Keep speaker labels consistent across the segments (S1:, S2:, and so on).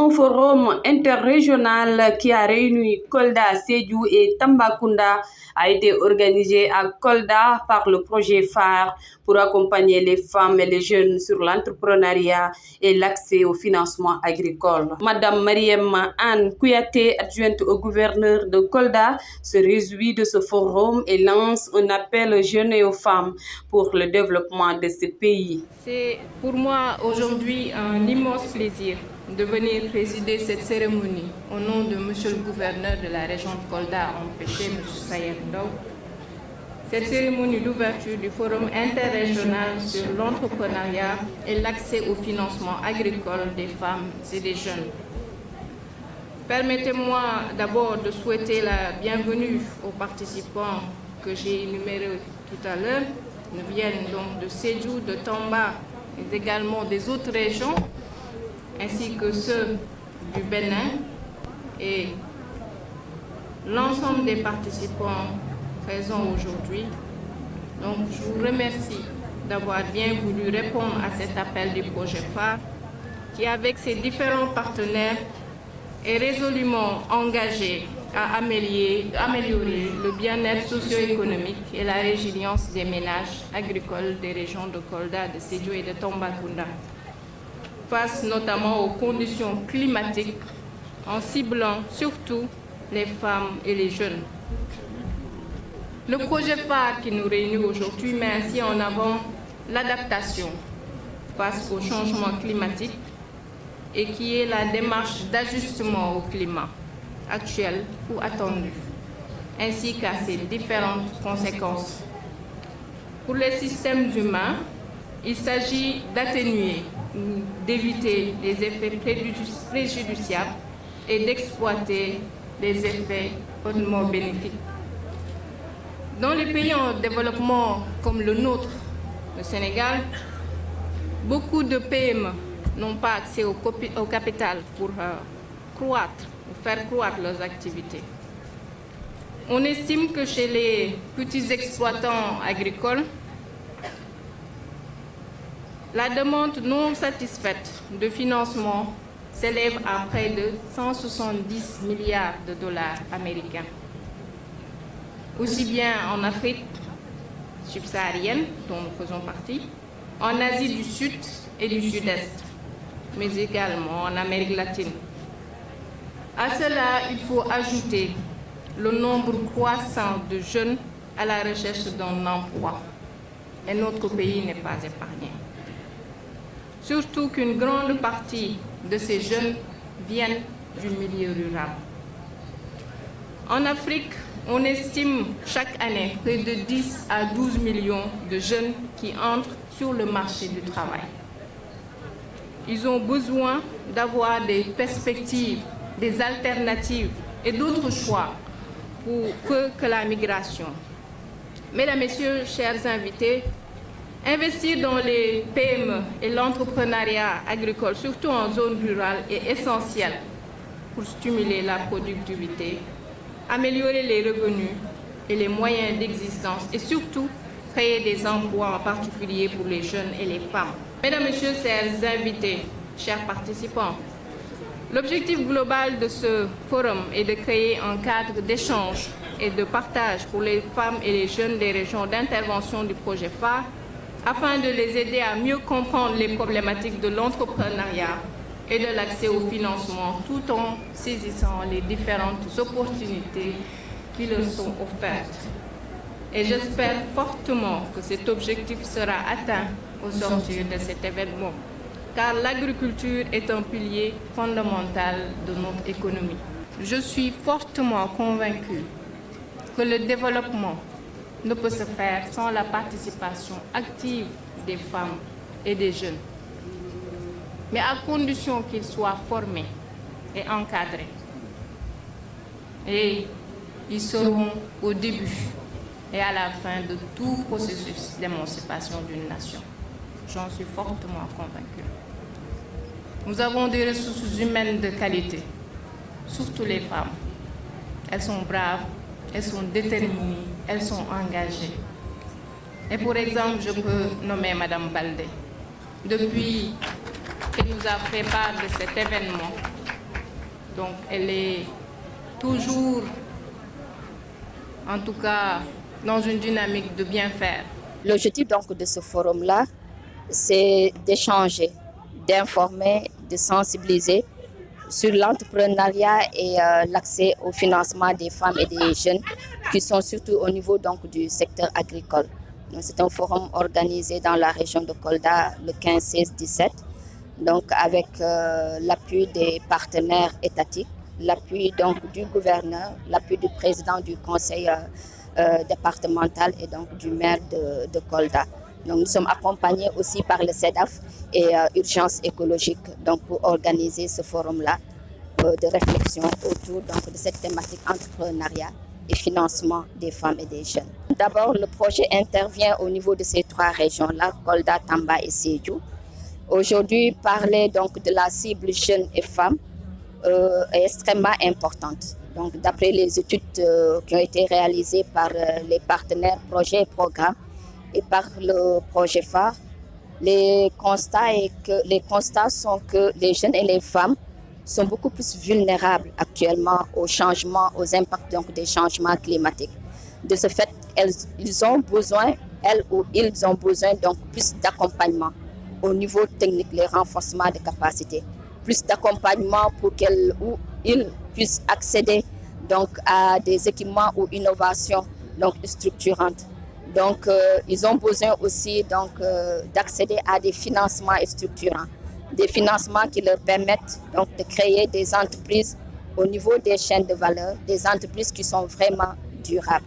S1: Un forum interrégional qui a réuni Kolda, Sédhiou et Tambacounda a été organisé à Kolda par le projet phare pour accompagner les femmes et les jeunes sur l'entrepreneuriat et l'accès au financement agricole. Madame Mariem Anne Kouyaté, adjointe au gouverneur de Kolda, se réjouit de ce forum et lance un appel aux jeunes et aux femmes pour le développement de ce pays.
S2: C'est pour moi aujourd'hui un immense plaisir de venir présider cette cérémonie au nom de Monsieur le gouverneur de la région de Kolda, empêché M. Sayed Ndaw. Cette cérémonie d'ouverture du Forum interrégional sur l'entrepreneuriat et l'accès au financement agricole des femmes et des jeunes. Permettez-moi d'abord de souhaiter la bienvenue aux participants que j'ai énumérés tout à l'heure. Ils viennent donc de Sédhiou, de Tamba et également des autres régions, ainsi que ceux du Bénin et l'ensemble des participants présents aujourd'hui. Donc je vous remercie d'avoir bien voulu répondre à cet appel du projet phare qui, avec ses différents partenaires, est résolument engagé à améliorer le bien-être socio-économique et la résilience des ménages agricoles des régions de Kolda, de Sédhiou et de Tambacounda, face notamment aux conditions climatiques, en ciblant surtout les femmes et les jeunes. Le projet phare qui nous réunit aujourd'hui met ainsi en avant l'adaptation face au changement climatique et qui est la démarche d'ajustement au climat actuel ou attendu, ainsi qu'à ses différentes conséquences. Pour les systèmes humains, il s'agit d'atténuer ou d'éviter les effets préjudiciables et d'exploiter les effets hautement bénéfiques. Dans les pays en développement comme le nôtre, le Sénégal, beaucoup de PME n'ont pas accès au capital pour faire croître leurs activités. On estime que chez les petits exploitants agricoles, la demande non satisfaite de financement s'élève à près de 170 milliards de dollars américains. Aussi bien en Afrique subsaharienne, dont nous faisons partie, en Asie du Sud et du Sud-Est, mais également en Amérique latine. À cela, il faut ajouter le nombre croissant de jeunes à la recherche d'un emploi. Et notre pays n'est pas épargné. Surtout qu'une grande partie de ces jeunes viennent du milieu rural. En Afrique, on estime chaque année près de 10 à 12 millions de jeunes qui entrent sur le marché du travail. Ils ont besoin d'avoir des perspectives, des alternatives et d'autres choix que la migration. Mesdames, Messieurs, chers invités, investir dans les PME et l'entrepreneuriat agricole, surtout en zone rurale, est essentiel pour stimuler la productivité, améliorer les revenus et les moyens d'existence et surtout créer des emplois, en particulier pour les jeunes et les femmes. Mesdames, Messieurs, chers invités, chers participants, l'objectif global de ce forum est de créer un cadre d'échange et de partage pour les femmes et les jeunes des régions d'intervention du projet phare afin de les aider à mieux comprendre les problématiques de l'entrepreneuriat et de l'accès au financement tout en saisissant les différentes opportunités qui leur sont offertes. Et j'espère fortement que cet objectif sera atteint au sortir de cet événement, car l'agriculture est un pilier fondamental de notre économie. Je suis fortement convaincue que le développement ne peut se faire sans la participation active des femmes et des jeunes, mais à condition qu'ils soient formés et encadrés. Et ils seront au début et à la fin de tout processus d'émancipation d'une nation. J'en suis fortement convaincue. Nous avons des ressources humaines de qualité, surtout les femmes. Elles sont braves, elles sont déterminées, elles sont engagées. Et pour exemple, je peux nommer Madame Baldé. Depuis qu'elle nous a fait part de cet événement, Donc elle est toujours, en tout cas, dans une dynamique de bien faire.
S3: L'objectif donc de ce forum-là, c'est d'échanger, d'informer, de sensibiliser sur l'entrepreneuriat et l'accès au financement des femmes et des jeunes qui sont surtout au niveau donc, du secteur agricole. C'est un forum organisé dans la région de Kolda le 15, 16, 17, donc avec l'appui des partenaires étatiques, l'appui donc du gouverneur, l'appui du président du conseil départemental et donc du maire de Kolda. Donc, nous sommes accompagnés aussi par le CEDAF et Urgence écologique donc, pour organiser ce forum-là de réflexion autour donc, de cette thématique entrepreneuriat et financement des femmes et des jeunes. D'abord, le projet intervient au niveau de ces trois régions-là, Kolda, Tamba et Sédhiou. Aujourd'hui, parler donc, de la cible jeunes et femmes est extrêmement importante. Donc, d'après les études qui ont été réalisées par les partenaires projets et programmes, et par le projet phare, les constats sont que les jeunes et les femmes sont beaucoup plus vulnérables actuellement aux changements, aux impacts donc, des changements climatiques. De ce fait, elles ont besoin donc plus d'accompagnement au niveau technique, les renforcements de capacités, plus d'accompagnement pour qu'ils puissent accéder donc, à des équipements ou innovations donc, structurantes. Donc, ils ont besoin aussi d'accéder à des financements structurants, des financements qui leur permettent donc, de créer des entreprises au niveau des chaînes de valeur, des entreprises qui sont vraiment durables.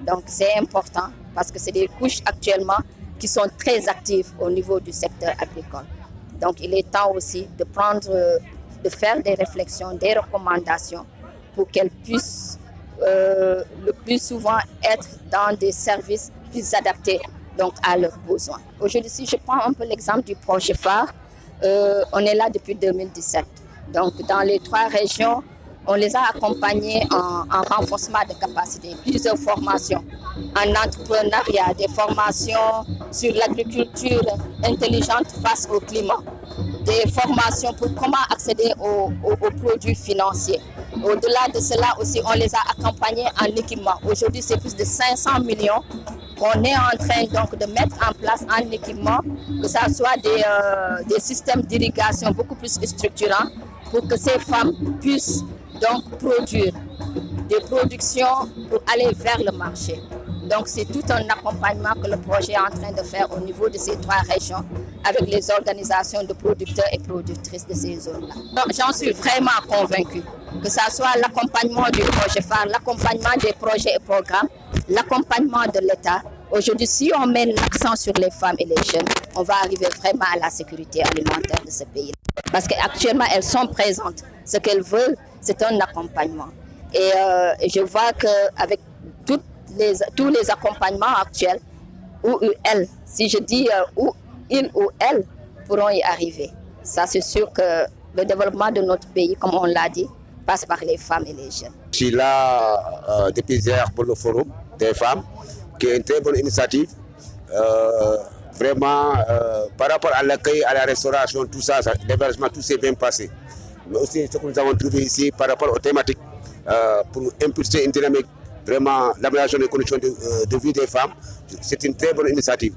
S3: Donc, c'est important parce que c'est des couches actuellement qui sont très actives au niveau du secteur agricole. Donc, il est temps aussi de faire des réflexions, des recommandations pour qu'elles puissent le plus souvent être dans des services plus adaptés donc, à leurs besoins. Aujourd'hui, si je prends un peu l'exemple du projet phare, on est là depuis 2017. Donc, dans les trois régions, on les a accompagnés en renforcement de capacités, plusieurs formations en entrepreneuriat, des formations sur l'agriculture intelligente face au climat, des formations pour comment accéder aux produits financiers. Au-delà de cela aussi, on les a accompagnés en équipement. Aujourd'hui, c'est plus de 500 millions qu'on est en train donc, de mettre en place en équipement, que ce soit des systèmes d'irrigation beaucoup plus structurants pour que ces femmes puissent donc produire des productions pour aller vers le marché. Donc c'est tout un accompagnement que le projet est en train de faire au niveau de ces trois régions avec les organisations de producteurs et productrices de ces zones-là. Donc j'en suis vraiment convaincue que ce soit l'accompagnement du projet phare, l'accompagnement des projets et programmes, l'accompagnement de l'État. Aujourd'hui, si on met l'accent sur les femmes et les jeunes, on va arriver vraiment à la sécurité alimentaire de ce pays. Parce qu'actuellement, elles sont présentes. Ce qu'elles veulent, c'est un accompagnement. Et je vois qu'avec tous les accompagnements actuels, où elles, si je dis où ils ou elles pourront y arriver. Ça, c'est sûr que le développement de notre pays, comme on l'a dit, passe par les femmes et les jeunes.
S4: Je suis là depuis hier pour le forum des femmes, qui est une très bonne initiative. Vraiment, par rapport à l'accueil, à la restauration, tout ça, l'hébergement, tout s'est bien passé. Mais aussi ce que nous avons trouvé ici par rapport aux thématiques pour impulser une dynamique, vraiment l'amélioration des conditions de vie des femmes, c'est une très bonne initiative.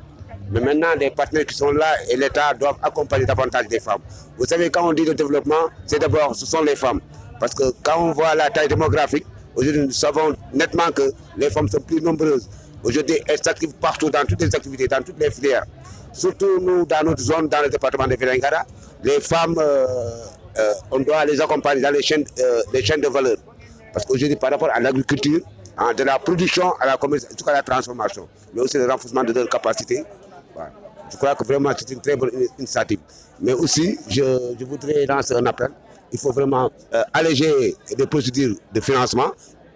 S4: Mais maintenant, les partenaires qui sont là et l'État doivent accompagner davantage des femmes. Vous savez, quand on dit le développement, c'est d'abord, ce sont les femmes. Parce que quand on voit la taille démographique, aujourd'hui, nous savons nettement que les femmes sont plus nombreuses. Aujourd'hui, elles s'activent partout, dans toutes les activités, dans toutes les filières. Surtout nous, dans notre zone, dans le département de Vélingara, les femmes, on doit les accompagner dans les chaînes de valeur. Parce qu'aujourd'hui, par rapport à l'agriculture, de la production à la commerce, jusqu'à la transformation, mais aussi le renforcement de leurs capacités. Voilà. Je crois que vraiment c'est une très bonne initiative. Mais aussi, je voudrais lancer un appel. Il faut vraiment alléger les procédures de financement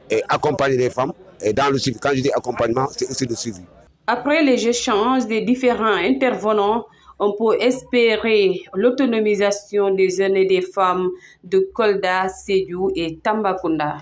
S4: et accompagner les femmes. Et dans le suivi, quand je dis accompagnement, c'est aussi le suivi.
S1: Après les échanges des différents intervenants, on peut espérer l'autonomisation des jeunes et des femmes de Kolda, Sédhiou et Tambacounda.